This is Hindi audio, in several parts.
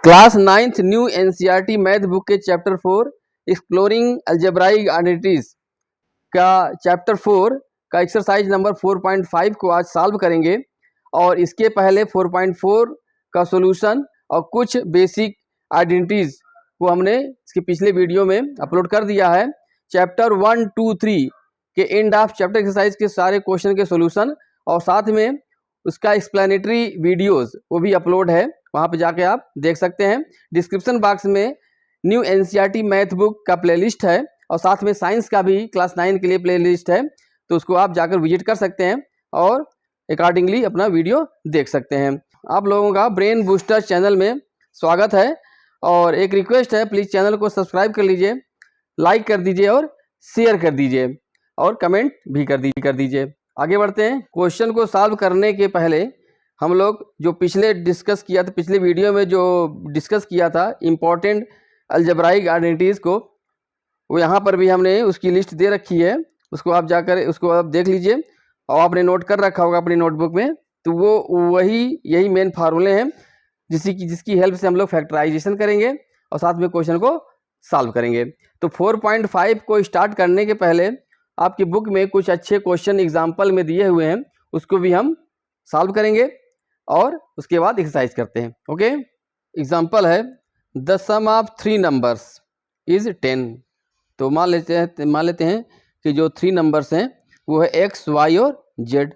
Class 9th new NCERT math book के चैप्टर 4 एक्सप्लोरिंग अलजेब्राइक आइडेंटिटीज का चैप्टर 4 का एक्सरसाइज नंबर 4.5 को आज सॉल्व करेंगे। और इसके पहले 4.4 का सॉल्यूशन और कुछ बेसिक आइडेंटिटीज को हमने इसके पिछले वीडियो में अपलोड कर दिया है। चैप्टर 1, 2, 3 के एंड ऑफ चैप्टर एक्सरसाइज के सारे क्वेश्चन के सॉल्यूशन और साथ में उसका एक्सप्लेनेटरी वीडियोस वो भी अपलोड है, वहाँ पे जाके आप देख सकते हैं। डिस्क्रिप्शन बॉक्स में न्यू एनसीईआरटी मैथ बुक का प्लेलिस्ट है और साथ में साइंस का भी क्लास 9 के लिए प्लेलिस्ट है, तो उसको आप जाकर विजिट कर सकते हैं और अकॉर्डिंगली अपना वीडियो देख सकते हैं। आप लोगों का ब्रेन बूस्टर चैनल में स्वागत है और एक रिक्वेस्ट है, प्लीज़ चैनल को सब्सक्राइब कर लीजिए, लाइक कर दीजिए और शेयर कर दीजिए और कमेंट भी कर दीजिए। आगे बढ़ते हैं। क्वेश्चन को सॉल्व करने के पहले हम लोग जो पिछले वीडियो में जो डिस्कस किया था इम्पोर्टेंट अलजेब्राइक आइडेंटिटीज़ को, वो यहाँ पर भी हमने उसकी लिस्ट दे रखी है, उसको आप जाकर उसको आप देख लीजिए और आपने नोट कर रखा होगा अपनी नोटबुक में। तो वो यही मेन फार्मूले हैं जिसकी हेल्प से हम लोग फैक्टराइजेशन करेंगे और साथ में क्वेश्चन को सॉल्व करेंगे। तो 4.5 को स्टार्ट करने के पहले आपकी बुक में कुछ अच्छे क्वेश्चन एग्जाम्पल में दिए हुए हैं, उसको भी हम सॉल्व करेंगे और उसके बाद एक्सरसाइज करते हैं। ओके, एग्जाम्पल है the sum of 3 numbers is 10। तो मान लेते हैं कि जो 3 नंबर्स हैं वो है x, y और z।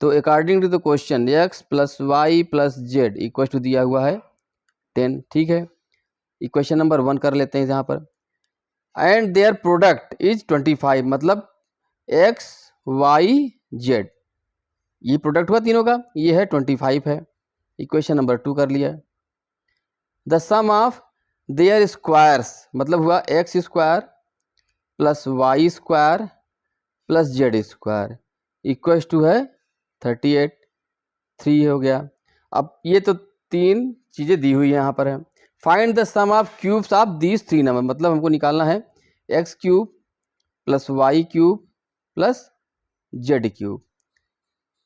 तो according to the question x plus Y plus z equal to दिया हुआ है 10। ठीक है, इक्वेशन नंबर 1 कर लेते हैं यहाँ पर। एंड देयर प्रोडक्ट इज 25, मतलब x, y, z, ये प्रोडक्ट हुआ तीनों का, ये है 25 है। इक्वेशन नंबर 2 कर लिया। The sum of their squares, मतलब हुआ x square plus Y square plus Z square equal to है 38, 3 हो गया। अब ये तो 3 चीज़ें दी हुई है यहाँ पर है। Find the sum of cubes of these 3 number, मतलब हमको निकालना है x cube plus Y cube plus Z cube,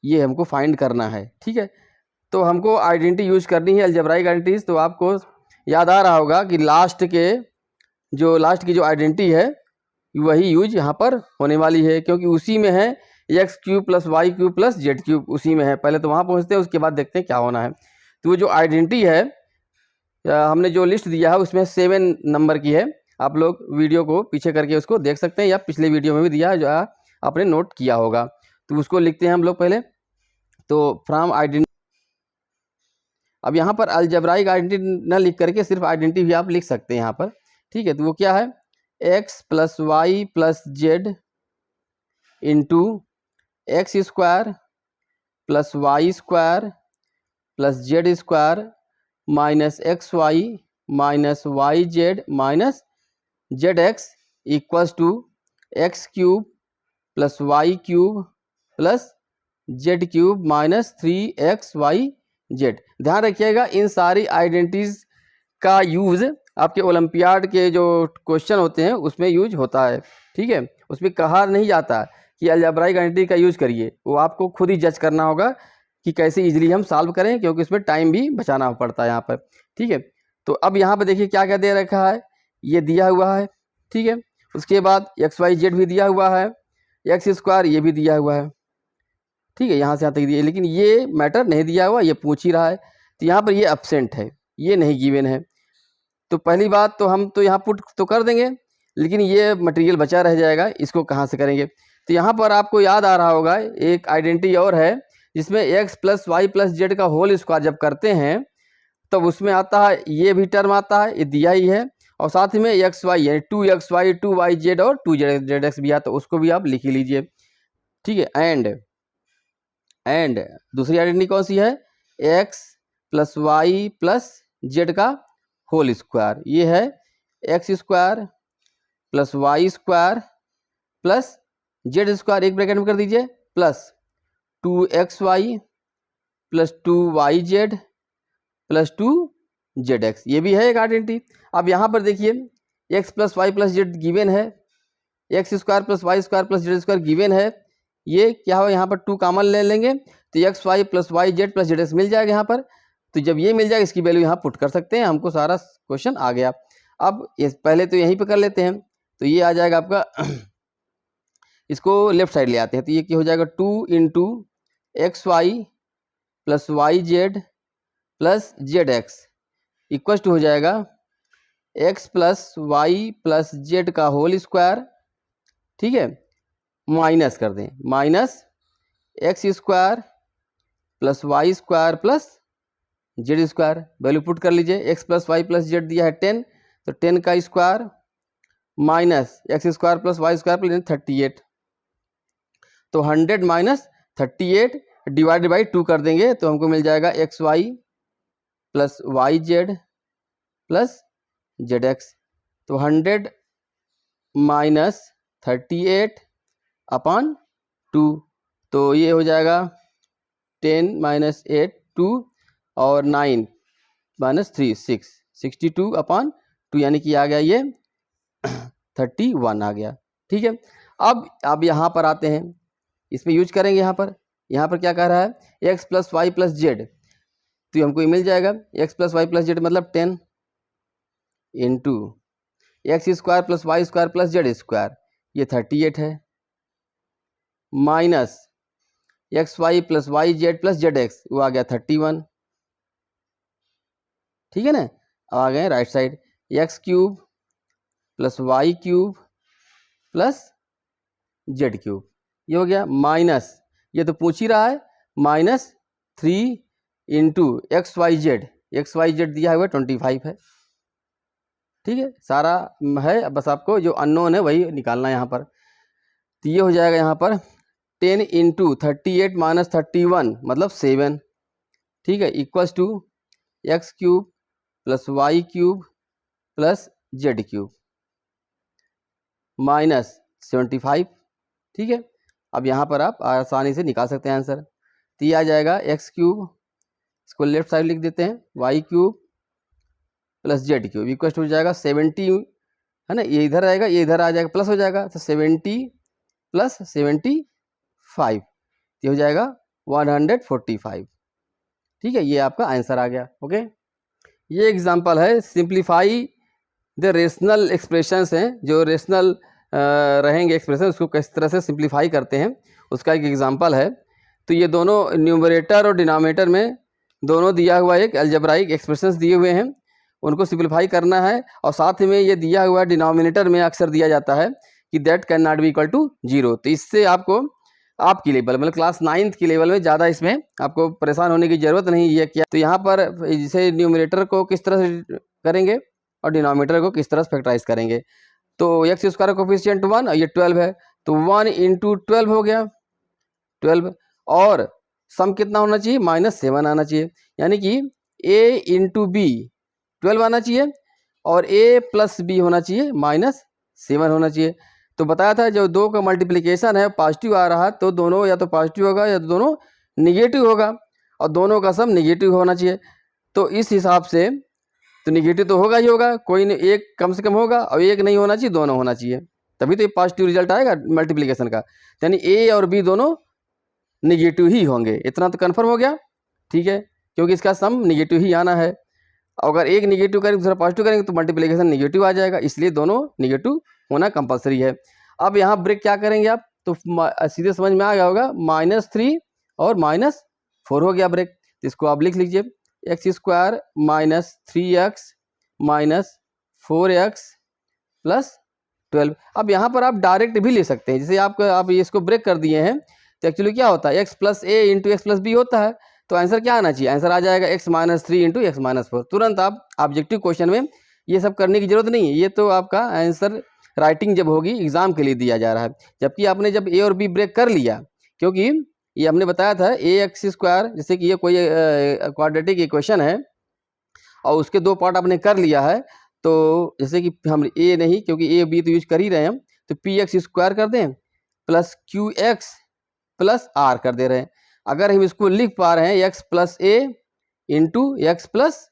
ये हमको फाइंड करना है। ठीक है, तो हमको आइडेंटिटी यूज करनी है अलजेब्राइक आइडेंटिटीज। तो आपको याद आ रहा होगा कि लास्ट की जो आइडेंटिटी है वही यूज यहाँ पर होने वाली है, क्योंकि उसी में है x cube plus Y cube plus Z cube, उसी में है। पहले तो वहाँ पहुँचते हैं, उसके बाद देखते हैं क्या होना है। तो वो जो आइडेंटिटी है हमने जो लिस्ट दिया है उसमें 7 नंबर की है। आप लोग वीडियो को पीछे करके उसको देख सकते हैं या पिछले वीडियो में भी दिया है जो आपने नोट किया होगा। तो उसको लिखते हैं हम लोग पहले। तो फ्रॉम आइडेंटिटी, अब यहाँ पर अलजेब्राइक आइडेंटिटी न लिख करके सिर्फ आइडेंटिटी भी आप लिख सकते हैं यहाँ पर। ठीक है, तो वो क्या है, x plus Y plus Z into x square plus Y square plus Z square minus x Y minus Y Z minus Z x equals to x cube plus Y cube plus Z cube minus 3xy z. ध्यान रखिएगा इन सारी आइडेंटिटीज का यूज़ आपके ओलंपियाड के जो क्वेश्चन होते हैं उसमें यूज होता है। ठीक है, उसमें कहा नहीं जाता कि अलजेब्राइक आइडेंटिटी का यूज करिए, वो आपको खुद ही जज करना होगा कि कैसे इजीली हम सॉल्व करें, क्योंकि इसमें टाइम भी बचाना पड़ता है यहाँ पर। ठीक है, तो अब यहाँ पर देखिए क्या क्या दे रखा है, ये दिया हुआ है। ठीक है, उसके बाद xy z भी दिया हुआ है, एक्स स्क्वायर ये भी दिया हुआ है। ठीक है, यहाँ से यहाँ तक दिया, लेकिन ये मैटर नहीं दिया हुआ, ये पूछ ही रहा है। तो यहाँ पर ये एब्सेंट है, ये नहीं गिवन है। तो पहली बात तो हम तो यहाँ पुट तो कर देंगे, लेकिन ये मटेरियल बचा रह जाएगा, इसको कहाँ से करेंगे। तो यहाँ पर आपको याद आ रहा होगा एक आइडेंटिटी और है जिसमें x plus Y plus z का होल स्क्वायर जब करते हैं तब तो उसमें आता है, ये भी टर्म आता है, ये दिया ही है, और साथ में एक्स वाई यानी 2xy 2y जेड और 2z x भी आता है, तो उसको भी आप लिख ही लीजिए। ठीक है, एंड दूसरी आइडेंटिटी कौन सी है, x plus Y plus z का होल स्क्वायर, ये है x square plus Y square plus Z square, एक ब्रैकेट में कर दीजिए, plus 2xy plus 2y z plus 2z x, ये भी है एक आइडेंटिटी। अब यहाँ पर देखिए x plus Y plus Z given है, x square plus Y square plus Z square given है, ये क्या हो यहाँ पर 2 कॉमन ले लेंगे तो X Y plus Y Z plus Z X मिल जाएगा यहाँ पर। तो जब ये मिल जाएगा इसकी वैल्यू यहाँ पुट कर सकते हैं, हमको सारा क्वेश्चन आ गया। अब इस पहले तो यहीं पे कर लेते हैं, तो ये आ जाएगा आपका इसको लेफ्ट साइड ले आते हैं, तो ये क्या हो जाएगा 2 into x Y plus Y Z plus Z x equal to हो जाएगा x plus Y plus z का होल स्क्वायर, ठीक है, माइनस कर दें minus x square plus Y square plus Z square, value put कर लीजिए। X plus Y plus z दिया है 10, तो 10 का square minus x square plus Y square plus 38, तो 100 माइनस 38 डिवाइडेड बाई 2 कर देंगे तो हमको मिल जाएगा x Y plus Y Z plus Z x, तो 100 माइनस 38 अपॉन 2, तो ये हो जाएगा 10 माइनस 8 2 और 9 माइनस 3 6 62 अपॉन 2, यानी कि आ गया ये 31 आ गया। ठीक है, अब यहाँ पर आते हैं, इसमें यूज करेंगे। यहाँ पर क्या कह रहा है x plus Y plus z, तो हमको ये मिल जाएगा x plus Y plus z मतलब 10 into x square plus Y square plus Z square, ये 38 है, minus x Y plus Y Z plus Z x, वो आ गया 31। ठीक है ना, अब आ गए right side, x cube plus Y cube plus Z cube, ये हो गया माइनस, ये तो पूछ ही रहा है, minus 3 into x Y z दिया हुआ 25 है। ठीक है, सारा है, बस आपको जो अननोन है वही निकालना है यहाँ पर। तो ये हो जाएगा यहाँ पर 10 इंटू 38 माइनस 31 मतलब 7, ठीक है, equals to x cube plus Y cube plus Z cube minus 75। ठीक है, अब यहाँ पर आप आसानी से निकाल सकते हैं आंसर। तो ये आ जाएगा एक्स क्यूब, इसको लेफ्ट साइड लिख देते हैं, y cube plus Z cube equal हो जाएगा 70, है ना, ये इधर आएगा, ये इधर आ जाएगा, प्लस हो जाएगा, तो 70 प्लस 75, ये हो जाएगा 145। ठीक है, ये आपका आंसर आ गया। ओके, ये एग्जांपल है, सिंप्लीफाई द रेशनल एक्सप्रेशंस हैं, जो रेशनल रहेंगे एक्सप्रेशन उसको किस तरह से सिंप्लीफाई करते हैं उसका एक एग्जांपल है। तो ये दोनों न्यूमरेटर और डिनोमिनेटर में दोनों दिया हुआ एक अलजेब्राइक एक्सप्रेशंस दिए हुए हैं, उनको सिंप्लीफाई करना है। और साथ में ये दिया हुआ डिनोमिनेटर में अक्सर दिया जाता है कि that can not be equal to 0। तो इससे आपको आपकी लेवल मतलब क्लास 9th की लेवल में ज़्यादा इसमें आपको परेशान होने की ज़रूरत नहीं। ये क्या, तो यहाँ पर जैसे न्यूमरेटर को किस तरह से करेंगे और डिनोमिनेटर को किस तरह से फैक्टराइज करेंगे। तो एक्स स्क्वायर कोफिशिएंट 1 और ये 12 है, तो 1 इंटू 12 हो गया 12, और सम कितना होना चाहिए -7 आना चाहिए, यानी कि a इंटू बी 12 आना चाहिए और a प्लस बी होना चाहिए -7 होना चाहिए। तो बताया था जो दो का मल्टीप्लिकेशन है पॉजिटिव आ रहा है तो दोनों या तो पॉजिटिव होगा या तो दोनों निगेटिव होगा, और दोनों का सम निगेटिव होना चाहिए। तो इस हिसाब से तो निगेटिव तो होगा ही होगा, कोई नहीं, एक कम से कम होगा और एक नहीं होना चाहिए, दोनों होना चाहिए, तभी तो ये पॉजिटिव रिजल्ट आएगा मल्टीप्लिकेशन का। यानी ए और बी दोनों निगेटिव ही होंगे, इतना तो कन्फर्म हो गया। ठीक है, क्योंकि इसका सम निगेटिव ही आना है। अगर एक निगेटिव करेंगे दूसरा पॉजिटिव करेंगे तो मल्टीप्लिकेशन निगेटिव आ जाएगा, इसलिए दोनों निगेटिव होना कंपलसरी है। अब यहाँ ब्रेक क्या करेंगे आप, तो सीधे समझ में आ गया होगा, -3 और -4 हो गया ब्रेक। तो इसको आप लिख लीजिए x square -3x -4x plus 12। अब यहाँ पर आप डायरेक्ट भी ले सकते हैं, जैसे आप इसको ब्रेक कर दिए हैं तो एक्चुअली क्या होता है x plus a into x plus b होता है, तो आंसर क्या आना चाहिए, आंसर आ जाएगा x -3 इंटू एक्स -4। तुरंत आप ऑब्जेक्टिव क्वेश्चन में ये सब करने की जरूरत नहीं है, ये तो आपका आंसर राइटिंग जब होगी एग्जाम के लिए दिया जा रहा है। जबकि आपने जब a और b ब्रेक कर लिया, क्योंकि ये हमने बताया था ax स्क्वायर, जैसे कि ये कोई क्वाड्रेटिक इक्वेशन है और उसके दो पार्ट आपने कर लिया है, तो जैसे कि हम a नहीं, क्योंकि a b तो यूज कर ही रहे हैं हम, तो px स्क्वायर कर दें प्लस qx प्लस r कर दे रहे हैं। अगर हम इसको लिख पा रहे हैं x plus a into x plus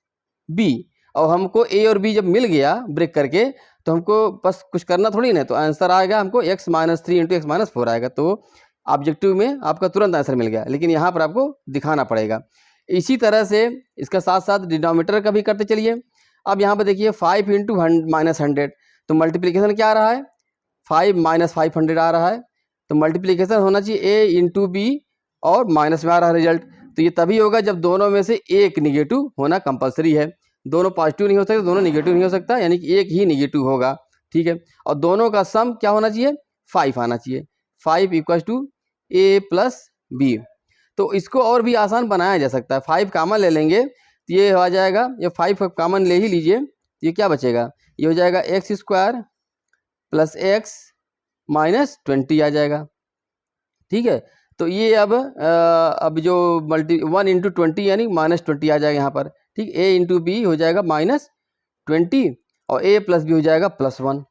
b, और हमको a और b जब मिल गया ब्रेक करके तो हमको बस कुछ करना थोड़ी ना, तो आंसर आएगा हमको x -3 इंटू एक्स -4 आएगा। तो ऑब्जेक्टिव में आपका तुरंत आंसर मिल गया, लेकिन यहाँ पर आपको दिखाना पड़ेगा। इसी तरह से इसका साथ साथ डिनोमिनेटर का भी करते चलिए। अब यहाँ पर देखिए 5 इंटू -100, तो मल्टीप्लिकेशन क्या आ रहा है, 5 - 500 आ रहा है। तो मल्टीप्लिकेशन होना चाहिए a इंटू बी और माइनस में आ रहा है रिजल्ट। तो ये तभी होगा जब दोनों में से एक निगेटिव होना कंपलसरी है। दोनों पॉजिटिव नहीं हो सकते, दोनों निगेटिव नहीं हो सकता, यानी कि एक ही निगेटिव होगा। ठीक है, और दोनों का सम क्या होना चाहिए, 5 आना चाहिए। 5 equal to a plus b. तो इसको और भी आसान बनाया जा सकता है। 5 कामन ले लेंगे तो ये आ जाएगा, ये 5 कामन ले ही लीजिए, तो ये क्या बचेगा, ये हो जाएगा x square plus x minus 20 आ जाएगा। ठीक है, तो ये अब जो 1 इंटू 20 यानी -20 आ जाएगा यहाँ पर। ठीक, a इंटू बी हो जाएगा -20 और a प्लस बी हो जाएगा +1,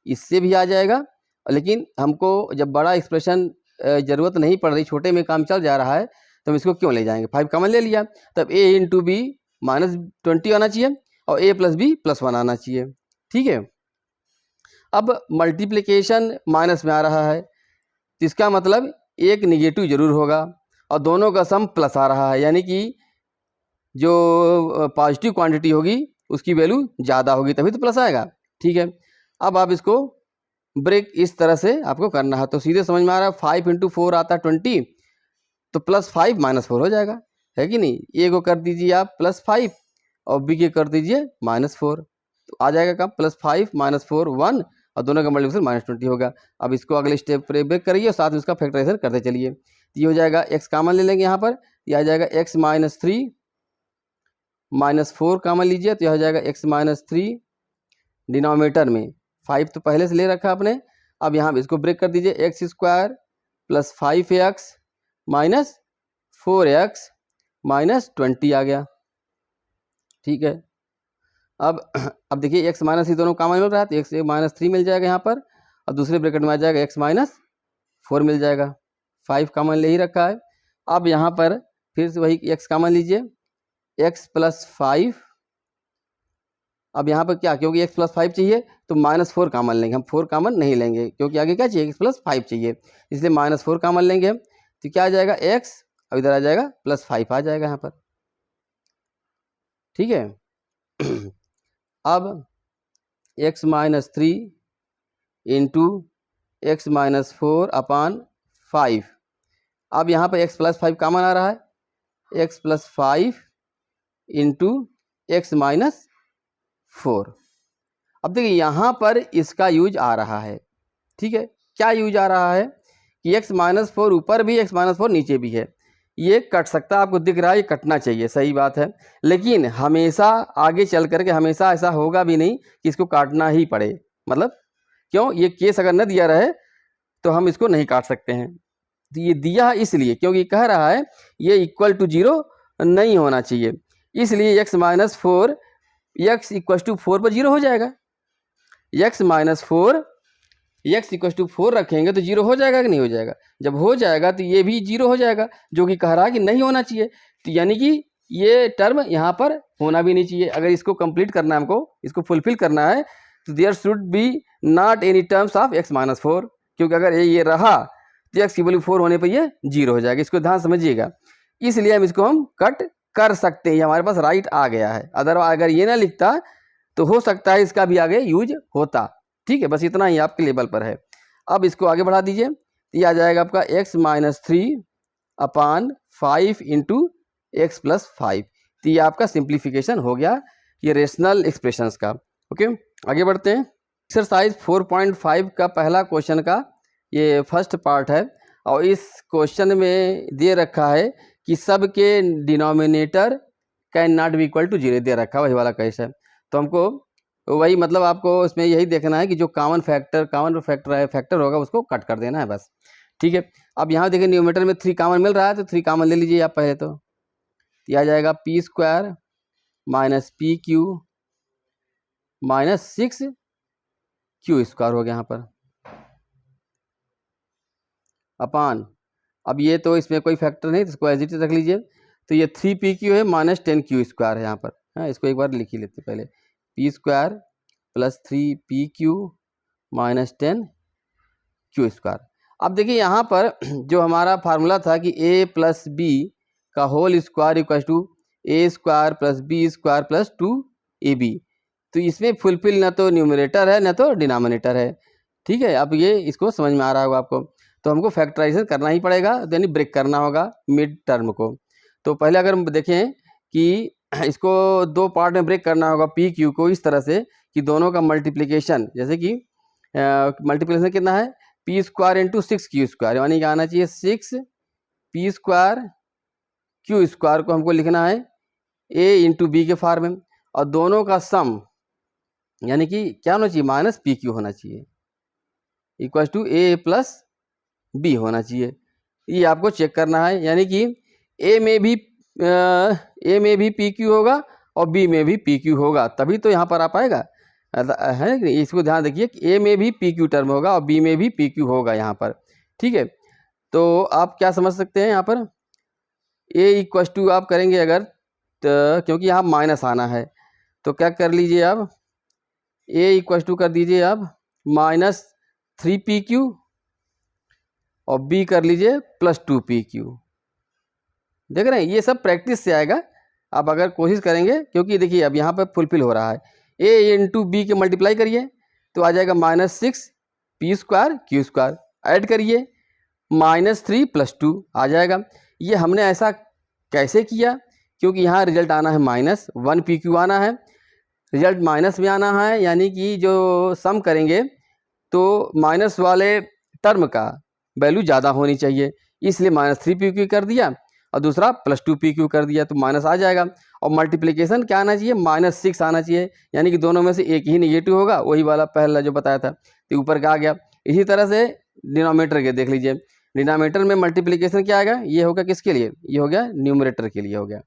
इससे भी आ जाएगा। लेकिन हमको जब बड़ा एक्सप्रेशन ज़रूरत नहीं पड़ रही, छोटे में काम चल जा रहा है, तो हम इसको क्यों ले जाएंगे, 5 कॉमन ले लिया, तब a इंटू बी -20 आना चाहिए और a प्लस बी +1 आना चाहिए। ठीक है, अब मल्टीप्लिकेशन माइनस में आ रहा है, तो इसका मतलब एक निगेटिव जरूर होगा और दोनों का सम प्लस आ रहा है, यानी कि जो पॉजिटिव क्वांटिटी होगी उसकी वैल्यू ज़्यादा होगी तभी तो प्लस आएगा। ठीक है, अब आप इसको ब्रेक इस तरह से आपको करना है, तो सीधे समझ में आ रहा है 5 इंटू 4 आता है 20, तो +5 -4 हो जाएगा, है कि नहीं। ए को कर दीजिए आप +5 और बी के कर दीजिए -4, तो आ जाएगा कब, +5 -4 1 और दोनों का मल्टीप्लिकेशन -20 होगा। अब इसको अगले स्टेप पर ब्रेक करिए और साथ में उसका फैक्टराइजेशन करते चलिए। तो ये हो जाएगा x कामन ले लेंगे यहाँ पर, ये आ जाएगा x -3 -4 कामन लीजिए, तो यह हो जाएगा x -3 डिनोमिनेटर में 5 तो पहले से ले रखा आपने। अब यहाँ इसको ब्रेक कर दीजिए, x square plus 5x minus 4x minus 20 आ गया। ठीक है, अब देखिए x माइनस ही दोनों कॉमन मिल रहा है, तो x -3 मिल जाएगा यहाँ पर और दूसरे ब्रैकेट में आ जाएगा x -4 मिल जाएगा। 5 कॉमन ले ही रखा है। अब यहाँ पर फिर से वही x कॉमन लीजिए, x + 5। अब यहाँ पर क्या, क्योंकि x + 5 चाहिए तो -4 कॉमन लेंगे, हम 4 कॉमन नहीं लेंगे क्योंकि आगे क्या चाहिए, x + 5 चाहिए, इसलिए -4 कॉमन लेंगे। तो क्या आ जाएगा x, अब इधर आ जाएगा +5 आ जाएगा यहाँ पर। ठीक है, अब x -3 इंटू x -4 अपान 5। अब यहाँ पर x + 5 कॉमन आ रहा है, x + 5 इंटू x -4। अब देखिए यहाँ पर इसका यूज आ रहा है। ठीक है, क्या यूज आ रहा है कि x -4 ऊपर भी, x -4 नीचे भी है। ये कट सकता है, आपको दिख रहा है, ये कटना चाहिए, सही बात है। लेकिन हमेशा आगे चल करके हमेशा ऐसा होगा भी नहीं कि इसको काटना ही पड़े, मतलब क्यों, ये केस अगर न दिया रहे तो हम इसको नहीं काट सकते हैं। तो ये दिया है इसलिए क्योंकि कह रहा है ये = 0 नहीं होना चाहिए, इसलिए x -4 x = 4 पर 0 हो जाएगा। x -4 x = 4 रखेंगे तो 0 हो जाएगा कि नहीं हो जाएगा। जब हो जाएगा तो ये भी 0 हो जाएगा, जो कि कह रहा है कि नहीं होना चाहिए। तो यानी कि ये टर्म यहाँ पर होना भी नहीं चाहिए। अगर इसको कंप्लीट करना है, हमको इसको फुलफिल करना है, तो there should be not any terms of x -4, क्योंकि अगर ये रहा तो x = 4 होने पर ये 0 हो जाएगा। इसको ध्यान समझिएगा, इसलिए हम इसको हम कट कर सकते हैं, हमारे पास राइट आ गया है। अदरवाइज अगर ये ना लिखता तो हो सकता है इसका भी आगे यूज होता। ठीक है, बस इतना ही आपके लेवल पर है। अब इसको आगे बढ़ा दीजिए, ये आ जाएगा आपका x -3 अपान 5 इंटू x + 5। तो ये आपका सिंप्लीफिकेशन हो गया ये रेशनल एक्सप्रेशंस का। ओके, आगे बढ़ते हैं। एक्सरसाइज 4.5 का पहला क्वेश्चन का ये फर्स्ट पार्ट है और इस क्वेश्चन में दे रखा है कि सब के denominator can not be equal to 0 दे रखा है, वही वाला केस है। तो हमको वही, मतलब आपको इसमें यही देखना है कि जो कॉमन फैक्टर होगा उसको कट कर देना है बस। ठीक है, अब यहाँ देखिए न्यूमरेटर में 3 कॉमन मिल रहा है, तो 3 कॉमन ले लीजिए आप पहले। तो यह आ जाएगा p² - pq - 6q² हो गया यहाँ पर अपान, अब ये तो इसमें कोई फैक्टर नहीं तो इसको एज इट इज रख लीजिए। तो ये 3pq है -10q² है यहाँ पर। हाँ, इसको एक बार लिख ही लेते पहले, p² + 3pq - 10q²। अब देखिए यहाँ पर जो हमारा फार्मूला था कि a + b का whole square equal to a square plus b square plus 2ab। तो इसमें फुलफिल ना तो न्यूमरेटर है ना तो डिनोमिनेटर है। ठीक है, अब ये इसको समझ में आ रहा होगा आपको। तो हमको फैक्टराइजेशन करना ही पड़ेगा, यानी ब्रेक करना होगा मिड टर्म को। तो पहले अगर हम देखें कि इसको दो पार्ट में ब्रेक करना होगा पी क्यू को इस तरह से कि दोनों का मल्टीप्लिकेशन, जैसे कि मल्टीप्लिकेशन कितना है P square into 6q square, यानी कि आना चाहिए 6p स्क्वायर q स्क्वायर को हमको लिखना है a इंटू बी के फॉर्म में, और दोनों का सम यानी कि क्या होना चाहिए माइनस पी क्यू होना चाहिए equal to a plus b होना चाहिए। ये आपको चेक करना है, यानी कि ए में भी पी क्यू होगा और बी में भी पी क्यू होगा, तभी तो यहाँ पर आ पाएगा है। इसको ध्यान रखिए कि ए में भी पी क्यू टर्म होगा और बी में भी पी क्यू होगा यहाँ पर। ठीक है, तो आप क्या समझ सकते हैं यहाँ पर ए इक्वल टू आप करेंगे अगर तो, क्योंकि यहाँ माइनस आना है तो क्या कर लीजिए आप ए इक्वल टू कर दीजिए आप -3pq और बी कर लीजिए +2pq। देख रहे हैं, ये सब प्रैक्टिस से आएगा। आप अगर कोशिश करेंगे, क्योंकि देखिए अब यहाँ पर फुलफिल हो रहा है, ए इंटू बी के मल्टीप्लाई करिए तो आ जाएगा -6p square q square, add करिए -3 + 2 आ जाएगा। ये हमने ऐसा कैसे किया, क्योंकि यहाँ रिजल्ट आना है -1pq आना है, रिजल्ट माइनस में आना है, यानी कि जो सम करेंगे तो माइनस वाले टर्म का वैल्यू ज़्यादा होनी चाहिए, इसलिए -3pq कर दिया और दूसरा +2pq कर दिया तो माइनस आ जाएगा। और मल्टीप्लिकेशन क्या आना चाहिए -6 आना चाहिए, यानी कि दोनों में से एक ही नेगेटिव होगा, वही वाला पहला जो बताया था तो ऊपर का आ गया। इसी तरह से डिनोमिनेटर के देख लीजिए, डिनोमिनेटर में मल्टीप्लिकेशन क्या आएगा, ये होगा किसके लिए, ये हो गया न्यूमरेटर के लिए हो गया।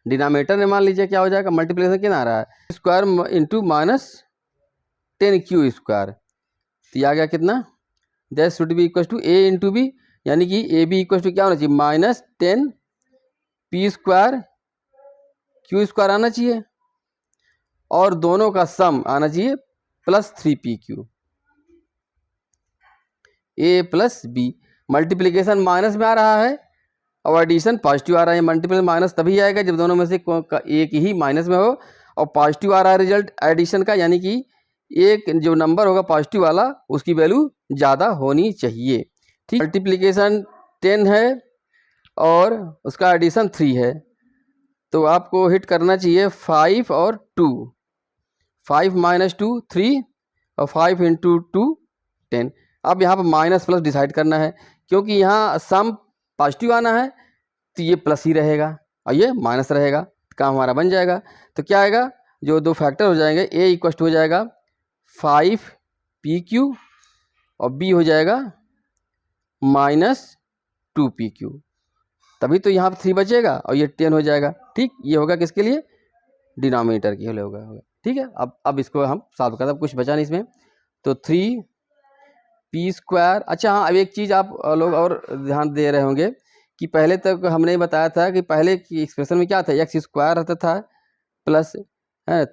डिनोमिनेटर में मान लीजिए क्या हो जाएगा, मल्टीप्लिकेशन कितना आ रहा है स्क्वायर इंटू -10q स्क्वायर, तो ये आ गया कितना, that should be equal to a into b, यानी कि ए बी इक्वल टू क्या होना चाहिए -10p स्क्वायर q स्क्वायर आना चाहिए और दोनों का सम आना चाहिए +3pq a plus b. Multiplication minus में आ रहा है और एडिशन पॉजिटिव आ रहा है। मल्टीपल माइनस तभी आएगा जब दोनों में से एक ही माइनस में हो और पॉजिटिव आ रहा है रिजल्ट एडिशन का, यानी कि एक जो नंबर होगा पॉजिटिव वाला उसकी वैल्यू ज़्यादा होनी चाहिए। ठीक, मल्टीप्लिकेशन 10 है और उसका एडिशन 3 है, तो आपको हिट करना चाहिए 5 और 2, 5 - 2 3 और 5 × 2 10। अब यहाँ पर माइनस प्लस डिसाइड करना है, क्योंकि यहाँ सम पॉजिटिव आना है तो ये प्लस ही रहेगा और ये माइनस रहेगा, काम हमारा बन जाएगा। तो क्या आएगा, जो दो फैक्टर हो जाएंगे a इक्वल हो जाएगा 5pq और b हो जाएगा -2pq, तभी तो यहाँ पर 3 बचेगा और ये 10 हो जाएगा। ठीक, ये होगा किसके लिए, डिनोमिनेटर के लिए होगा। ठीक है, अब इसको हम सॉल्व करते हैं, कुछ बचा नहीं इसमें, तो 3p स्क्वायर। अच्छा हाँ, अब एक चीज़ आप लोग और ध्यान दे रहे होंगे कि पहले तक हमने बताया था कि पहले की एक्सप्रेशन में क्या था, x स्क्वायर रहता था प्लस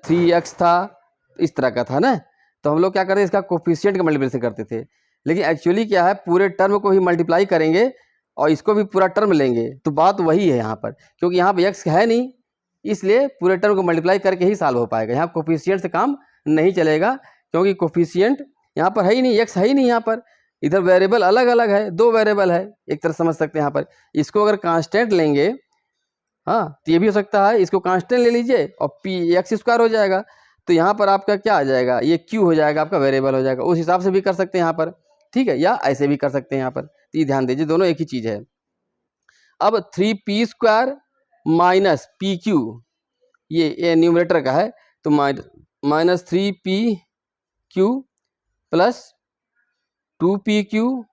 3x था, इस तरह का था ना। तो हम लोग क्या करते, इसका कोफिशिएंट का मल्टीप्लिकेशन करते थे, लेकिन एक्चुअली क्या है पूरे टर्म को ही मल्टीप्लाई करेंगे और इसको भी पूरा टर्म लेंगे, तो बात वही है यहाँ पर, क्योंकि यहाँ पर x है नहीं, इसलिए पूरे टर्म को मल्टीप्लाई करके ही सॉल्व हो पाएगा। यहाँ कोफिशिएंट से काम नहीं चलेगा, क्योंकि कोफिशिएंट यहाँ पर है ही नहीं, x है ही नहीं यहाँ पर, इधर वेरिएबल अलग अलग है, दो वेरिएबल है एक तरह समझ सकते हैं यहाँ पर। इसको अगर कांस्टेंट लेंगे, हाँ तो ये भी हो सकता है, इसको कांस्टेंट ले लीजिए और x स्क्वायर हो जाएगा, तो यहाँ पर आपका क्या आ जाएगा, ये q हो जाएगा, आपका वेरिएबल हो जाएगा। उस हिसाब से भी कर सकते हैं यहाँ पर, ठीक है, या ऐसे भी कर सकते हैं यहाँ पर। तो ये ध्यान दीजिए, दोनों एक ही चीज़ है। अब 3p स्क्वायर माइनस pq, ये न्यूमरेटर का है, तो -3pq plus 2pq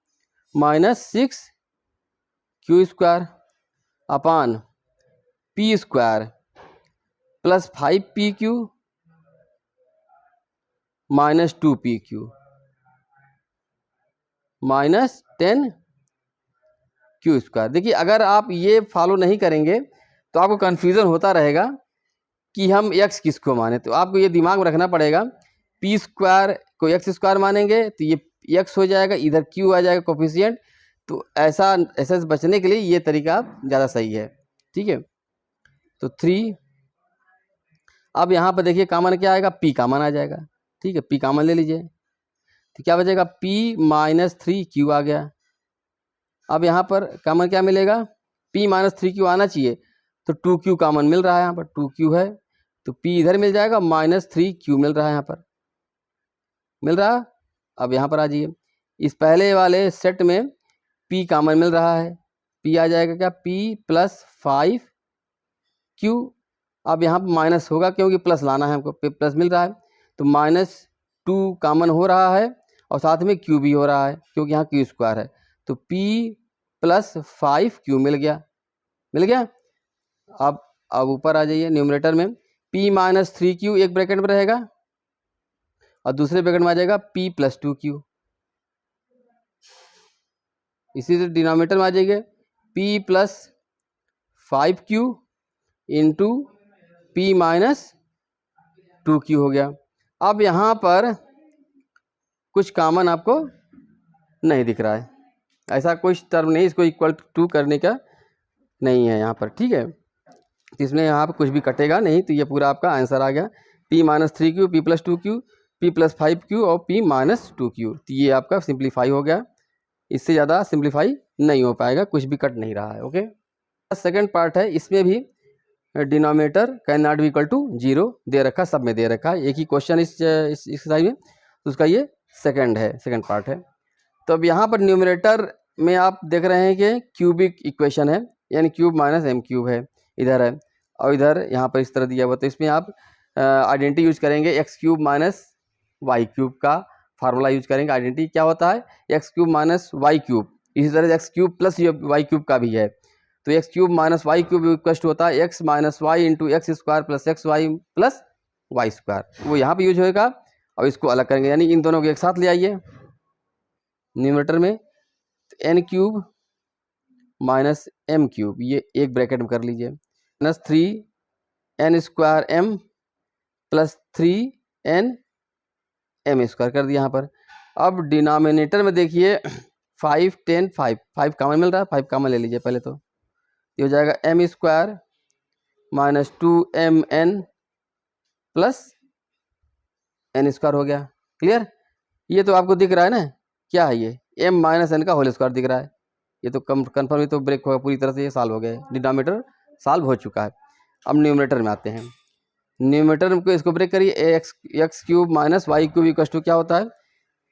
-6q square upon p square plus 5pq -2pq -10q square. देखिए अगर आप ये फॉलो नहीं करेंगे तो आपको कन्फ्यूज़न होता रहेगा कि हम x किसको माने, तो आपको ये दिमाग में रखना पड़ेगा, p स्क्वायर को x स्क्वायर मानेंगे तो ये x हो जाएगा, इधर q आ जाएगा कोफिशिएंट, तो ऐसा से बचने के लिए ये तरीका ज़्यादा सही है, ठीक है। तो 3, अब यहाँ पर देखिए कॉमन क्या आएगा, p कॉमन आ जाएगा, ठीक है, p कॉमन ले लीजिए, तो क्या बचेगा, p माइनस 3q आ गया। अब यहाँ पर कॉमन क्या मिलेगा, p माइनस 3q आना चाहिए, तो 2q कॉमन मिल रहा है, यहाँ पर 2q है, तो p इधर मिल जाएगा, माइनस 3q मिल रहा है, यहाँ पर मिल रहा। अब यहाँ पर आ जाइए, इस पहले वाले सेट में p कॉमन मिल रहा है, p आ जाएगा क्या, p प्लस 5q। अब यहाँ पर माइनस होगा क्योंकि प्लस लाना है हमको, प्लस मिल रहा है, तो -2 कॉमन हो रहा है और साथ में q भी हो रहा है क्योंकि यहाँ q स्क्वायर है, तो p प्लस 5q मिल गया, मिल गया। अब ऊपर आ जाइए, न्यूमरेटर में p माइनस 3q एक ब्रैकेट में रहेगा और दूसरे ब्रैकेट में आ जाएगा p प्लस 2q। इसी से डिनोमिनेटर में आ जाएंगे p plus 5q into p minus 2q हो गया। अब यहाँ पर कुछ कॉमन आपको नहीं दिख रहा है, ऐसा कोई टर्म नहीं इसको इक्वल टू करने का नहीं है यहाँ पर, ठीक है। तो इसमें यहाँ पर कुछ भी कटेगा नहीं, तो ये पूरा आपका आंसर आ गया, p minus 3q, p plus 2q, p plus 5q और p माइनस 2q। तो ये आपका सिंप्लीफाई हो गया, इससे ज़्यादा सिंप्लीफाई नहीं हो पाएगा, कुछ भी कट नहीं रहा है, ओके। सेकेंड पार्ट है, इसमें भी denominator can not be equal to 0 दे रखा, सब में दे रखा है, एक ही क्वेश्चन इस एक्सरसाइज में, तो उसका ये सेकेंड पार्ट है। तो अब यहाँ पर न्यूमरेटर में आप देख रहे हैं कि क्यूबिक इक्वेशन है, यानी क्यूब माइनस एम क्यूब है, इधर है और इधर यहाँ पर इस तरह दिया हुआ, तो इसमें आप आइडेंटिटी यूज करेंगे, x cube minus y cube का फार्मूला यूज करेंगे। आइडेंटिटी क्या होता है, x cube minus y cube, इसी तरह x cube plus Y cube का भी है, तो x cube minus y cube equal होता है x minus y into x square plus x Y plus Y square, वो यहाँ पे यूज होएगा। और इसको अलग करेंगे, यानी इन दोनों को एक साथ ले आइए न्यूमरेटर में, तो n cube minus m cube, ये एक ब्रैकेट में कर लीजिए, minus 3n square m plus 3n m square कर दिया यहाँ पर। अब डिनोमिनेटर में देखिए 5 10 5 कॉमन मिल रहा है, 5 कॉमन ले लीजिए पहले, तो ये हो जाएगा m square minus 2mn plus n square हो गया, क्लियर। ये तो आपको दिख रहा है ना, क्या है ये, m माइनस n का होल स्क्वायर दिख रहा है, ये तो कन्फर्म, ये तो ब्रेक होगा पूरी तरह से, ये सॉल्व हो गया है, डिनोमिनेटर सॉल्व हो चुका है। अब न्यूमरेटर में आते हैं, न्यूमरेटर को इसको ब्रेक करिए, x cube minus y cube equal to क्या होता है,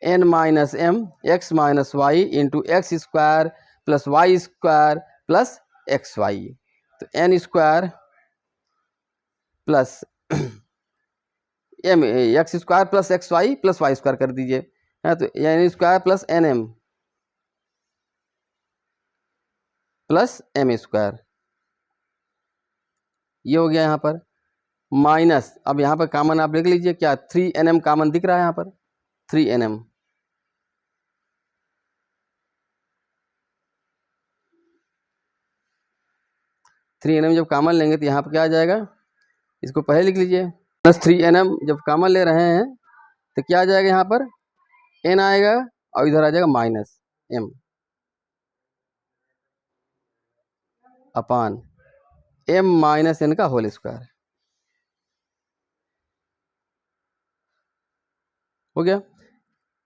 n minus m x minus y into x square plus Y square plus x y, तो n square plus m x square plus x Y plus Y square कर दीजिए, है तो n square plus n m plus m square, ये हो गया यहाँ पर माइनस। अब यहाँ पर कॉमन आप देख लीजिए, क्या 3nm कॉमन दिख रहा है यहाँ पर, 3nm, जब कॉमन लेंगे तो यहाँ पर क्या आ जाएगा, इसको पहले लिख लीजिए, प्लस 3nm जब कॉमन ले रहे हैं तो क्या आ जाएगा, यहाँ पर n आएगा और इधर आ जाएगा माइनस m अपान m माइनस n का होल स्क्वायर, हो गया।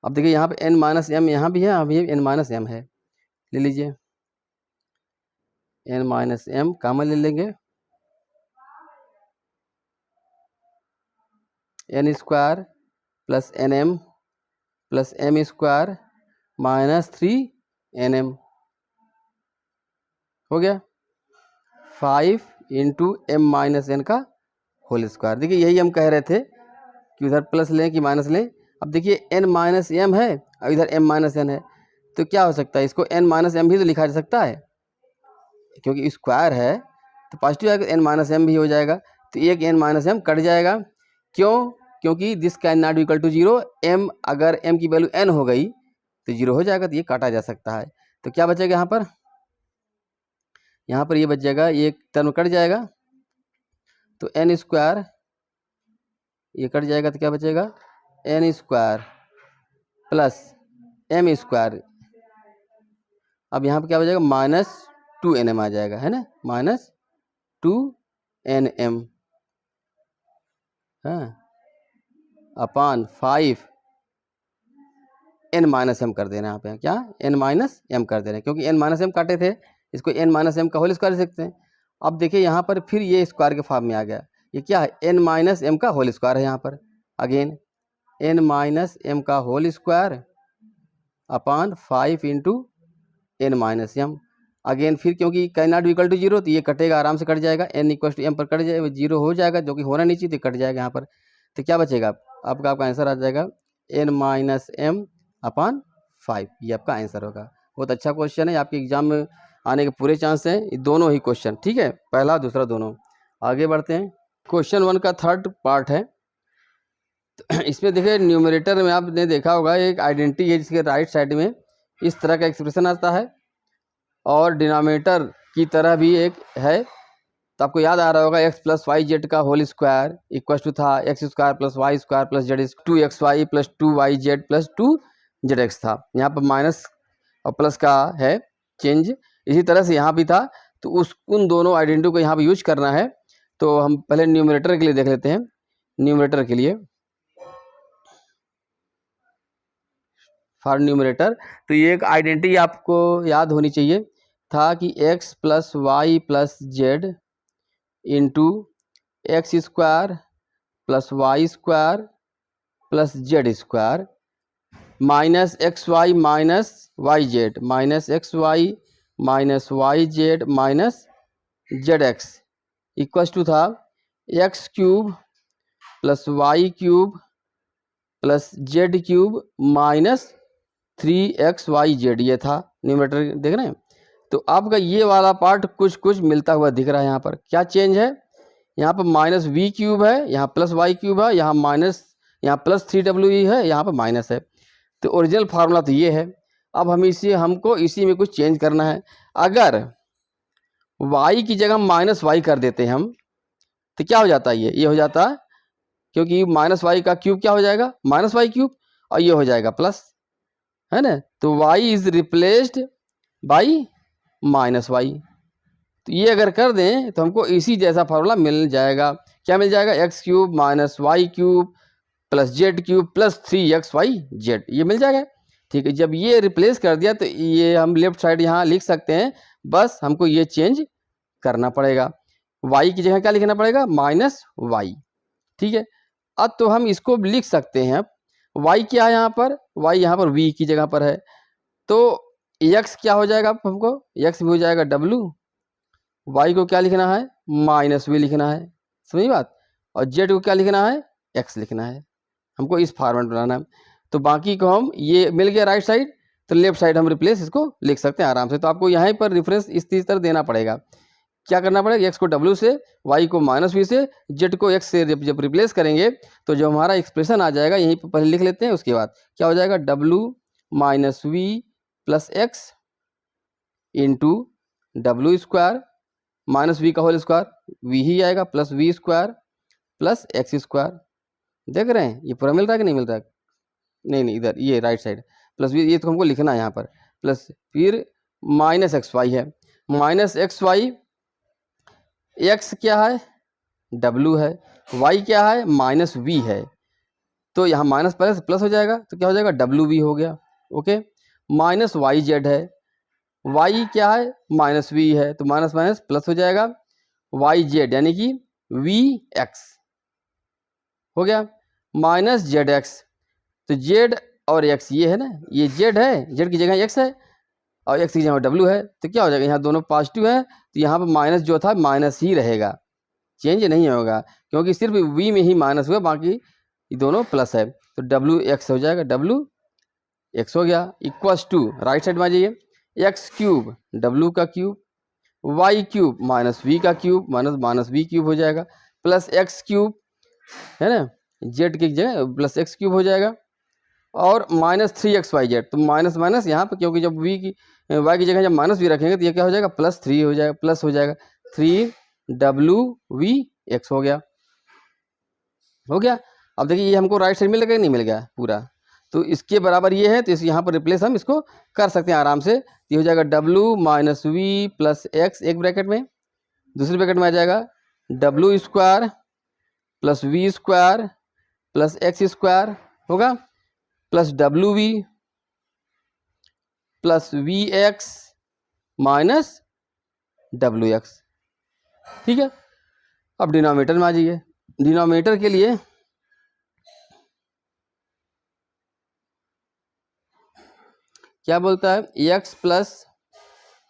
अब देखिए यहाँ पे n माइनस m यहाँ भी है, अभी n माइनस m है, ले लीजिए, n माइनस m कॉमन ले लेंगे, n square plus n m plus m square minus 3nm, हो गया 5 इंटू एम माइनस एन का होल स्क्वायर। देखिए यही हम कह रहे थे कि उधर प्लस लें कि माइनस लें। अब देखिए n माइनस एम है और इधर m माइनस एन है, तो क्या हो सकता है, इसको n माइनस एम भी तो लिखा जा सकता है, क्योंकि स्क्वायर है तो पॉजिटिव आएगा, n माइनस एम भी हो जाएगा, तो एक n माइनस एम कट जाएगा, क्यों, क्योंकि this can not equal to 0, m अगर m की वैल्यू n हो गई तो 0 हो जाएगा, तो ये काटा जा सकता है। तो क्या बचेगा यहाँ पर, ये बच जाएगा, ये टर्म कट जाएगा, तो n स्क्वायर ये कट जाएगा, तो क्या बचेगा, n square plus m square अब यहाँ पे क्या हो जाएगा, -2nm आ जाएगा, है ना, -2nm, हाँ, अपॉन 5n-m कर देना। यहाँ पे क्या n-m कर देना, क्योंकि n-m काटे थे, इसको n-m का होल स्क्वायर लिख सकते हैं। अब देखिए यहाँ पर फिर ये स्क्वायर के फॉर्म में आ गया, ये क्या है, n-m का होल स्क्वायर है यहाँ पर, अगेन n-m का whole square upon 5 into n-m, again फिर क्योंकि कैन नॉट इक्वल टू 0 तो ये कटेगा, आराम से कट जाएगा, n इक्वल टू m पर कट जाएगा, 0 हो जाएगा, जो कि होना नहीं चाहिए, तो कट जाएगा यहाँ पर। तो क्या बचेगा आपका आंसर आ जाएगा n-m अपॉन 5, ये आपका आंसर होगा। बहुत अच्छा क्वेश्चन है, आपके एग्जाम में आने के पूरे चांस हैं, ये दोनों ही क्वेश्चन, ठीक है, पहला दूसरा दोनों। आगे बढ़ते हैं, क्वेश्चन 1 का थर्ड पार्ट है। इसमें देखिए न्यूमरेटर में आपने देखा होगा एक आइडेंटिटी है जिसके राइट साइड में इस तरह का एक्सप्रेशन आता है, और डिनोमिनेटर की तरह भी एक है, तो आपको याद आ रहा होगा x प्लस वाई जेड का होल स्क्वायर इक्वल टू था x square plus Y square plus z 2xy plus 2y z plus 2zx था। यहाँ पर माइनस और प्लस का है चेंज, इसी तरह से यहाँ भी था, तो उन दोनों आइडेंटिटी को यहाँ पर यूज करना है। तो हम पहले न्यूमरेटर के लिए देख लेते हैं। न्यूमरेटर के लिए फॉर न्यूमरेटर, तो ये एक आइडेंटिटी आपको याद होनी चाहिए था कि x plus Y plus Z into x square plus Y square plus Z square minus x Y Z minus x Y minus Y Z minus Z x equal to था X cube plus Y cube plus Z cube minus 3xyz, ये था न्यूमरेटर, देख रहे हैं। तो आपका ये वाला पार्ट कुछ कुछ मिलता हुआ दिख रहा है। यहाँ पर क्या चेंज है, यहाँ पर माइनस वी क्यूब है, यहाँ प्लस वाई क्यूब है, यहाँ माइनस, यहाँ प्लस 3w है, यहाँ पर माइनस है। तो ओरिजिनल फार्मूला तो ये है। अब हमको इसी में कुछ चेंज करना है। अगर y की जगह माइनस वाई कर देते हैं हम, तो क्या हो जाता है, ये हो जाता है, क्योंकि माइनस वाई का क्यूब क्या हो जाएगा, माइनस वाई क्यूब, और ये हो जाएगा प्लस, है ना। तो y is replaced by minus y. तो ये अगर कर दें तो हमको इसी जैसा फार्मूला मिल जाएगा। क्या मिल जाएगा, x cube minus y cube plus Z cube plus 3xyz, ये मिल जाएगा। ठीक है, जब ये रिप्लेस कर दिया तो ये हम लेफ्ट साइड यहाँ लिख सकते हैं, बस हमको ये चेंज करना पड़ेगा। y की जगह क्या लिखना पड़ेगा, माइनस वाई। ठीक है, अब तो हम इसको लिख सकते हैं। y क्या है यहाँ पर, y यहाँ पर v की जगह पर है, तो x क्या हो जाएगा, हमको x भी हो जाएगा w, y को क्या लिखना है, माइनस v लिखना है, समझी बात, और z को क्या लिखना है, x लिखना है। हमको इस फॉर्मेट बनाना है। तो बाकी को हम, ये मिल गया राइट साइड, तो लेफ्ट साइड हम रिप्लेस इसको लिख सकते हैं आराम से। तो आपको यहाँ पर रेफरेंस इस तरह देना पड़ेगा। क्या करना पड़ेगा, x को w से, y को माइनस v से, z को x से जब रिप्लेस करेंगे तो जो हमारा एक्सप्रेशन आ जाएगा, यहीं पर पहले लिख लेते हैं, उसके बाद क्या हो जाएगा, w minus v plus x into W square minus v का होल स्क्वायर v ही आएगा plus v square plus x square. देख रहे हैं ये पूरा मिल रहा है कि नहीं मिल रहा है, नहीं इधर ये राइट साइड प्लस v, ये तो हमको लिखना है यहाँ पर, प्लस फिर माइनस एक्स वाई है, माइनस एक्स वाई, x क्या है, w है, y क्या है, माइनस v है, तो यहाँ माइनस प्लस प्लस हो जाएगा, तो क्या हो जाएगा, wv हो गया। ओके, माइनस वाई जेड है, y क्या है, माइनस v है, तो माइनस माइनस प्लस हो जाएगा, वाई जेड यानी कि vx हो गया, माइनस जेड एक्स, तो z और x ये है ना, ये z है, z की जगह x है और x की जगह w है, तो क्या हो जाएगा, यहाँ दोनों पॉजिटिव है, तो यहाँ पर माइनस जो था माइनस ही रहेगा, चेंज नहीं होगा, क्योंकि सिर्फ v में ही माइनस हुआ, बाकी ये दोनों प्लस है। तो wx हो जाएगा, wx हो गया, इक्वल्स टू राइट साइड में आ जाइए, एक्स क्यूब w का cube y cube minus v का cube minus minus v cube हो जाएगा प्लस x क्यूब, है ना, z की जगह प्लस x क्यूब हो जाएगा, और माइनस 3xyz, तो माइनस माइनस यहाँ पर, क्योंकि जब y की जगह जब माइनस भी रखेंगे तो ये क्या हो जाएगा, प्लस 3 हो जाएगा, प्लस हो जाएगा 3wvx हो गया। अब देखिए ये हमको राइट साइड मिल गया नहीं मिल गया पूरा, तो इसके बराबर ये है, तो इस यहाँ पर रिप्लेस हम इसको कर सकते हैं आराम से। ये हो जाएगा W minus V plus X एक ब्रैकेट में, दूसरे ब्रैकेट में आ जाएगा W square plus V square plus X square होगा plus WV plus V X minus WX। ठीक है, अब डिनोमिनेटर में आ जाइए। डिनोमिनेटर के लिए क्या बोलता है, x plus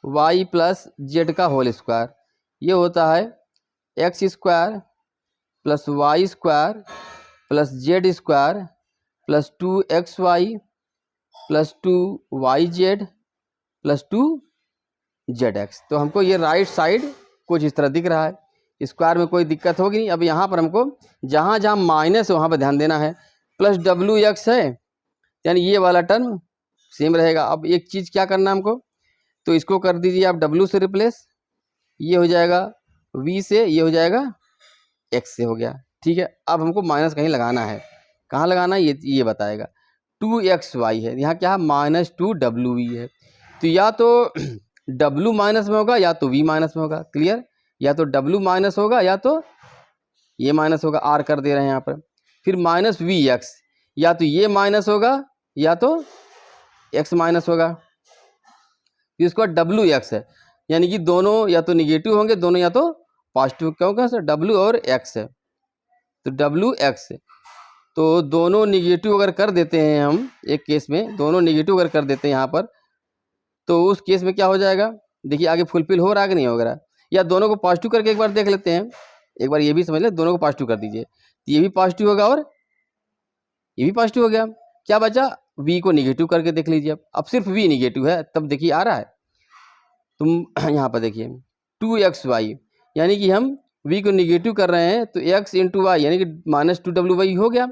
Y plus z का होल स्क्वायर, ये होता है x square plus Y square plus Z square plus 2xy plus 2yz plus 2zx। तो हमको ये राइट साइड कुछ इस तरह दिख रहा है, स्क्वायर में कोई दिक्कत होगी नहीं। अब यहाँ पर हमको जहाँ जहाँ माइनस है वहाँ पर ध्यान देना है। प्लस WX है, यानी ये वाला टर्म सेम रहेगा। अब एक चीज़ क्या करना है हमको, तो इसको कर दीजिए आप W से रिप्लेस, ये हो जाएगा V से, ये हो जाएगा X से, हो गया। ठीक है, अब हमको माइनस कहीं लगाना है, कहाँ लगाना है ये बताएगा। 2xy है, यहाँ क्या है माइनस 2WV है, तो या तो W माइनस में होगा या तो V माइनस में होगा। क्लियर, या तो W माइनस होगा या तो ये माइनस होगा, R कर दे रहे हैं यहाँ पर। फिर माइनस VX, या तो ये माइनस होगा या तो X माइनस होगा। फिर उसके बाद WX है, यानी कि दोनों या तो निगेटिव होंगे, दोनों या तो पॉजिटिव। क्यों क्या सर, W और X है, तो WX है। तो दोनों निगेटिव अगर कर देते हैं हम, एक केस में दोनों निगेटिव अगर कर देते हैं यहाँ पर, तो उस केस में क्या हो जाएगा, देखिए आगे फुलफिल हो रहा है कि नहीं हो रहा। या दोनों को पॉजिटिव करके एक बार देख लेते हैं, एक बार ये भी समझ ले, दोनों को पॉजिटिव कर दीजिए, ये भी पॉजिटिव होगा और ये भी पॉजिटिव हो गया। क्या बचा, V को निगेटिव करके देख लीजिए। अब सिर्फ V निगेटिव है, तब देखिए आ रहा है। तुम यहाँ पर देखिए 2xy, यानी कि हम V को निगेटिव कर रहे हैं, तो x इंटू वाई यानी कि माइनस 2WY हो गया।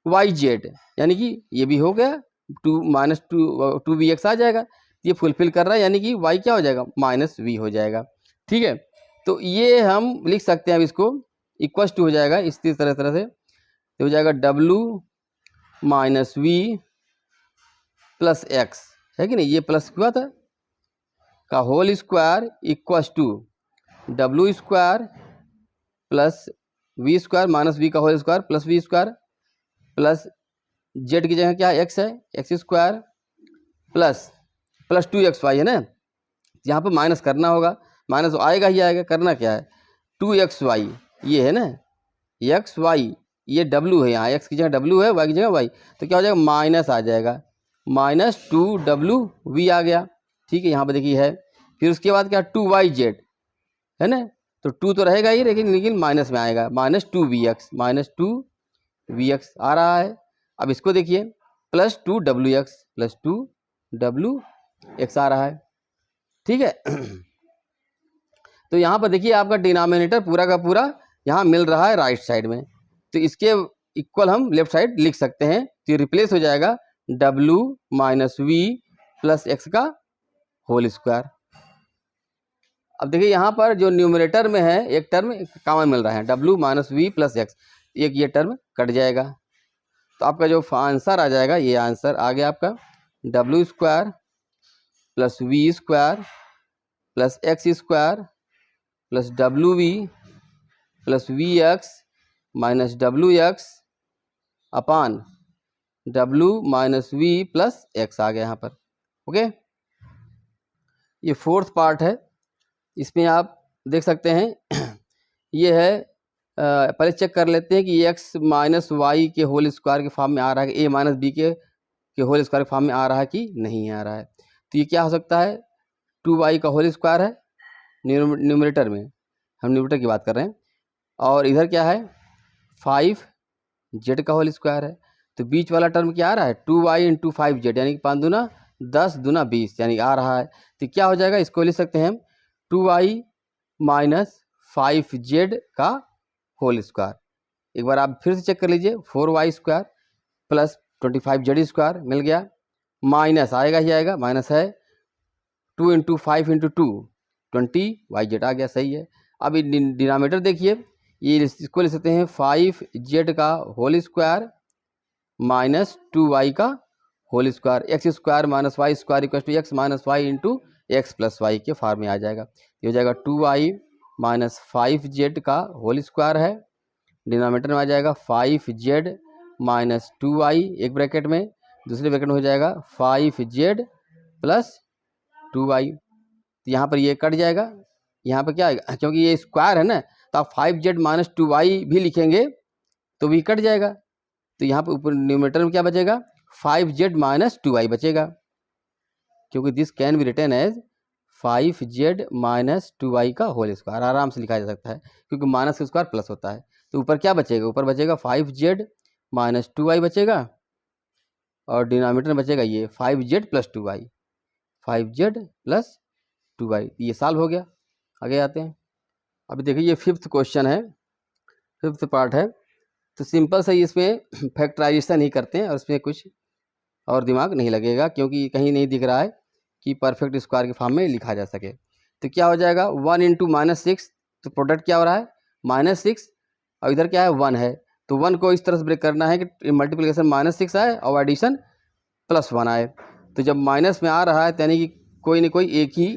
yz यानी कि ये भी हो गया, 2 माइनस 2VX आ जाएगा, ये फुलफिल कर रहा है, यानी कि y क्या हो जाएगा माइनस V हो जाएगा। ठीक है, तो ये हम लिख सकते हैं। अब इसको इक्वल टू हो जाएगा इस तरह से, तो हो जाएगा W minus V plus X, है कि नहीं, ये प्लस हुआ था का whole square equal to W square plus V square minus V का whole square plus V square plus Z की जगह क्या है X है, X स्क्वायर प्लस 2xy है ना, यहाँ पर माइनस करना होगा, माइनस आएगा ही आएगा। करना क्या है, 2xy ये है ना, xy ये W है, यहाँ x की जगह W है, y की जगह y, तो क्या हो जाएगा माइनस आ जाएगा, माइनस 2WV आ गया। ठीक है, यहाँ पर देखिए है। फिर उसके बाद क्या 2yz है ना, तो 2 तो रहेगा ही, लेकिन माइनस में आएगा, माइनस 2VX, माइनस 2VX आ रहा है। अब इसको देखिए प्लस 2WX प्लस 2WX आ रहा है। ठीक है, तो यहाँ पर देखिए आपका डिनोमिनेटर पूरा का पूरा यहाँ मिल रहा है राइट साइड में, तो इसके इक्वल हम लेफ्ट साइड लिख सकते हैं। तो ये रिप्लेस हो जाएगा W minus V plus X का होल स्क्वायर। अब देखिए यहाँ पर जो न्यूमरेटर में है एक टर्म कॉमन मिल रहा है, W minus V plus X, एक ये टर्म कट जाएगा, तो आपका जो आंसर आ जाएगा, ये आंसर आ गया आपका W square plus V square plus X square plus WV plus VX minus WX अपान W minus V plus X आ गया यहाँ पर। ओके, ये फोर्थ पार्ट है, इसमें आप देख सकते हैं ये है। पहले चेक कर लेते हैं कि x माइनस वाई के होल स्क्वायर के फॉर्म में आ रहा है, a माइनस बी के होल स्क्वायर के फॉर्म में आ रहा है कि नहीं आ रहा है। तो ये क्या हो सकता है, 2y का होल स्क्वायर है न्यूमरेटर में, हम न्यूमरेटर की बात कर रहे हैं, और इधर क्या है 5z का होल स्क्वायर है। तो बीच वाला टर्म क्या आ रहा है 2y इंटू 5z, यानी कि 5 दूना 10 दूना 20, यानी आ रहा है। तो क्या हो जाएगा, इसको लिख सकते हैं हम 2y माइनस 5z का होल स्क्वायर। एक बार आप फिर से चेक कर लीजिए, 4y square plus 25z square मिल गया, माइनस आएगा ही आएगा, माइनस है 2 इंटू 5 इंटू 2 20yz आ गया, सही है। अब डिनोमिनेटर देखिए, ये इसको ले सकते हैं 5z का होल स्क्वायर माइनस 2y का whole square, x square minus y square equal to x minus y into x plus y के फॉर्म में आ जाएगा। ये हो जाएगा 2y माइनस 5z का होल स्क्वायर है, डिनोमिनेटर में आ जाएगा 5z माइनस 2y एक ब्रैकेट में, दूसरे ब्रैकेट में हो जाएगा 5z प्लस 2y। तो यहाँ पर ये कट जाएगा, यहाँ पर क्या आएगा, क्योंकि ये स्क्वायर है ना, तो आप 5z माइनस 2y भी लिखेंगे तो भी कट जाएगा। तो यहाँ पर ऊपर न्यूमरेटर में क्या बचेगा, 5z माइनस 2y बचेगा, क्योंकि this can be written as 5z minus 2y का होल स्क्वायर, आराम से लिखा जा सकता है, क्योंकि माइनस का स्क्वायर प्लस होता है। तो ऊपर क्या बचेगा, ऊपर बचेगा 5z माइनस 2y बचेगा, और डिनोमिनेटर में बचेगा ये 5z plus 2y, 5z plus 2y। ये सॉल्व हो गया। आगे आते हैं। अभी देखिए ये 5th क्वेश्चन है, 5th पार्ट है। तो सिंपल से इसमें फैक्टराइजेशन ही करते हैं और इसमें कुछ और दिमाग नहीं लगेगा, क्योंकि कहीं नहीं दिख रहा है कि परफेक्ट स्क्वायर के फॉर्म में लिखा जा सके। तो क्या हो जाएगा 1 इंटू -6, तो प्रोडक्ट क्या हो रहा है -6, और इधर क्या है 1 है, तो 1 को इस तरह से ब्रेक करना है कि मल्टीप्लिकेशन -6 आए और एडिशन +1 आए। तो जब माइनस में आ रहा है तो यानी कि कोई न कोई एक ही,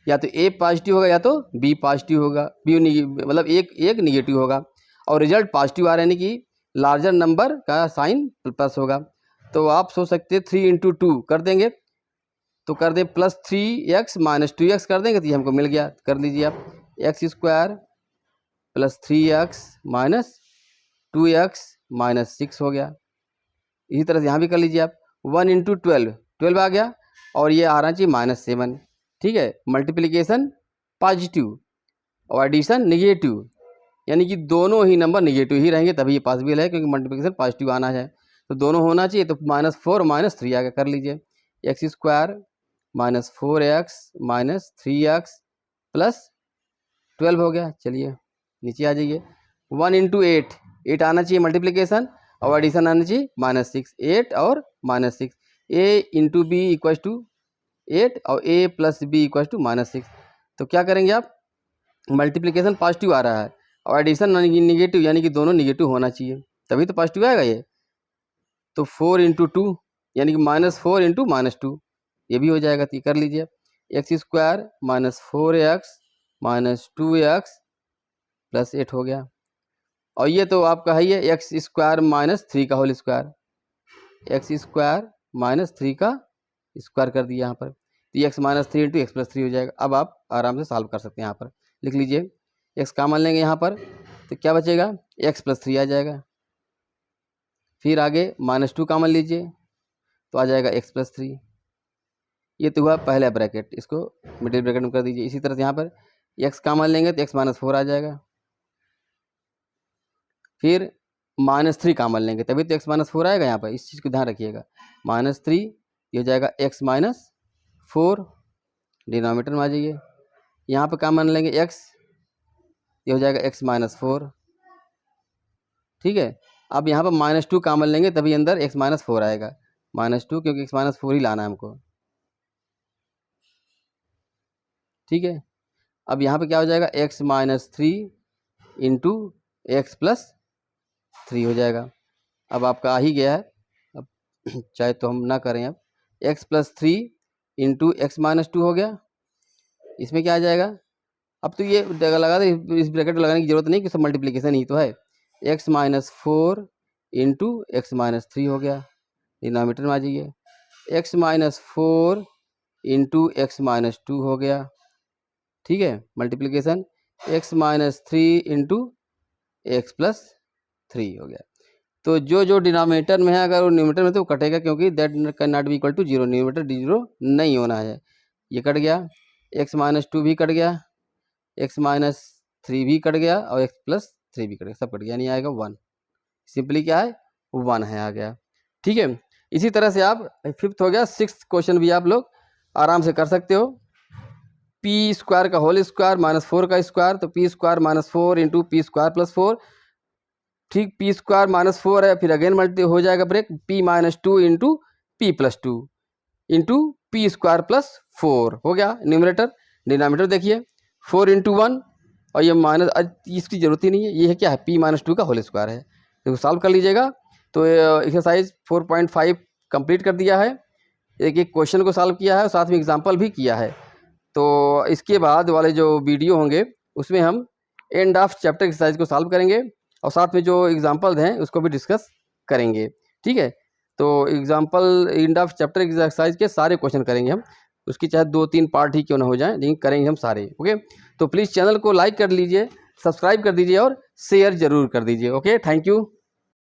या तो ए पॉजिटिव होगा या तो बी पॉजिटिव होगा, बी मतलब एक निगेटिव होगा, और रिजल्ट पॉजिटिव आ रहा है, यानी कि लार्जर नंबर का साइन प्लस होगा। तो आप सोच सकते हैं 3 इंटू 2 कर देंगे, तो कर दें +3x माइनस 2x कर देंगे, तो ये हमको मिल गया। कर लीजिए आप, x square plus 3x minus 2x minus 6 हो गया। इसी तरह से यहाँ भी कर लीजिए आप, 1 इंटू 12 आ गया, और ये आ रहा चाहिए -7। ठीक है, मल्टीप्लिकेशन पॉजिटिव और एडिशन निगेटिव, यानी कि दोनों ही नंबर निगेटिव ही रहेंगे, तभी ये पॉसिबल है, क्योंकि मल्टीप्लिकेशन पॉजिटिव आना है, तो दोनों होना चाहिए। तो -4 -3 आ गया। कर लीजिए, x square minus 4x minus 3x plus 12 हो गया। चलिए नीचे आ जाइए, 1 इंटू 8 आना चाहिए मल्टीप्लिकेशन, और एडिशन आना चाहिए -6, 8 और -6, a into b equal to 8 और a plus b equal to -6। तो क्या करेंगे आप, मल्टीप्लिकेशन पॉजिटिव आ रहा है और एडिशन निगेटिव, यानी कि दोनों निगेटिव होना चाहिए, तभी तो पॉजिटिव आएगा ये। तो 4 इंटू 2 यानी कि -4 इंटू -2, ये भी हो जाएगा। तो कर लीजिए, x square minus 4x minus 2x plus 8 हो गया। और ये तो आपका है ये एक्स स्क्वायर माइनस 3 का whole square, x square minus 3 का स्क्वायर कर दिया यहाँ पर, तो x minus 3 into x plus 3 हो जाएगा। अब आप आराम से सॉल्व कर सकते हैं। यहाँ पर लिख लीजिए, एक्स कॉमन लेंगे यहाँ पर, तो क्या बचेगा, एक्स प्लस 3 आ जाएगा। फिर आगे -2 कॉमन लीजिए, तो आ जाएगा एक्स प्लस 3। ये तो हुआ पहला ब्रैकेट, इसको मिडिल ब्रैकेट में कर दीजिए। इसी तरह से यहाँ पर एक्स कॉमन लेंगे तो एक्स माइनस 4 आ जाएगा। फिर -3 कॉमन लेंगे तभी तो एक्स माइनस 4 आएगा। यहाँ पर इस चीज़ को ध्यान रखिएगा, -3 ये हो जाएगा एक्स माइनस 4, डिनोमिनेटर में आ जाइए। यहाँ पर कॉमन लेंगे एक्स, ये हो जाएगा एक्स माइनस 4। ठीक है, अब यहाँ पर -2 कॉमन लेंगे तभी अंदर एक्स माइनस 4 आएगा, -2 क्योंकि एक्स माइनस 4 ही लाना है हमको। ठीक है, अब यहाँ पे क्या हो जाएगा, x minus 3 into x plus 3 हो जाएगा। अब आपका आ ही गया है, अब चाहे तो हम ना करें। अब x plus 3 into x minus 2 हो गया। इसमें क्या आ जाएगा, अब तो ये लगा दे, इस ब्रैकेट लगाने की जरूरत नहीं कि सब मल्टीप्लिकेशन ही तो है। x minus 4 into x minus 3 हो गया, डिनोमिनेटर में आ जाइए। x minus 4 into x minus 2 हो गया। ठीक है, multiplication x minus 3 into x plus 3 हो गया। तो जो डिनोमिनेटर में है, अगर वो न्यूमरेटर में तो वो कटेगा, क्योंकि that can not be equal to 0, numerator 0 नहीं होना है। ये कट गया, x माइनस 2 भी कट गया, x माइनस 3 भी कट गया, और x प्लस 3 भी कट गया, सब कट गया, नहीं आएगा 1। सिंपली क्या है, 1 है, आ गया। ठीक है, इसी तरह से आप 5th हो गया। 6th क्वेश्चन भी आप लोग आराम से कर सकते हो। पी स्क्वायर का होल स्क्वायर माइनस 4 का स्क्वायर, तो P square minus 4 into p square plus 4। ठीक, पी स्क्वायर माइनस 4 है, फिर अगेन मल्टी हो जाएगा break, p minus 2 into p plus 2 into p square plus 4 हो गया न्यूमरेटर। डिनोमिनेटर देखिए 4 इंटू 1, और ये माइनस, इसकी जरूरत ही नहीं है, ये है क्या है, पी माइनस 2 का होल स्क्वायर है। तो सॉल्व कर लीजिएगा, तो एक्सरसाइज 4.5 कंप्लीट कर दिया है, एक एक क्वेश्चन को सॉल्व किया है और साथ में एग्जाम्पल भी किया है। तो इसके बाद वाले जो वीडियो होंगे उसमें हम एंड ऑफ चैप्टर एक्सरसाइज को सॉल्व करेंगे और साथ में जो एग्जाम्पल हैं उसको भी डिस्कस करेंगे। ठीक है, तो example end of chapter exercise के सारे क्वेश्चन करेंगे हम, उसकी चाहे 2-3 पार्ट ही क्यों ना हो जाए, लेकिन करेंगे हम सारे। ओके, तो प्लीज़ चैनल को लाइक कर लीजिए, सब्सक्राइब कर दीजिए और शेयर ज़रूर कर दीजिए। Okay, thank you.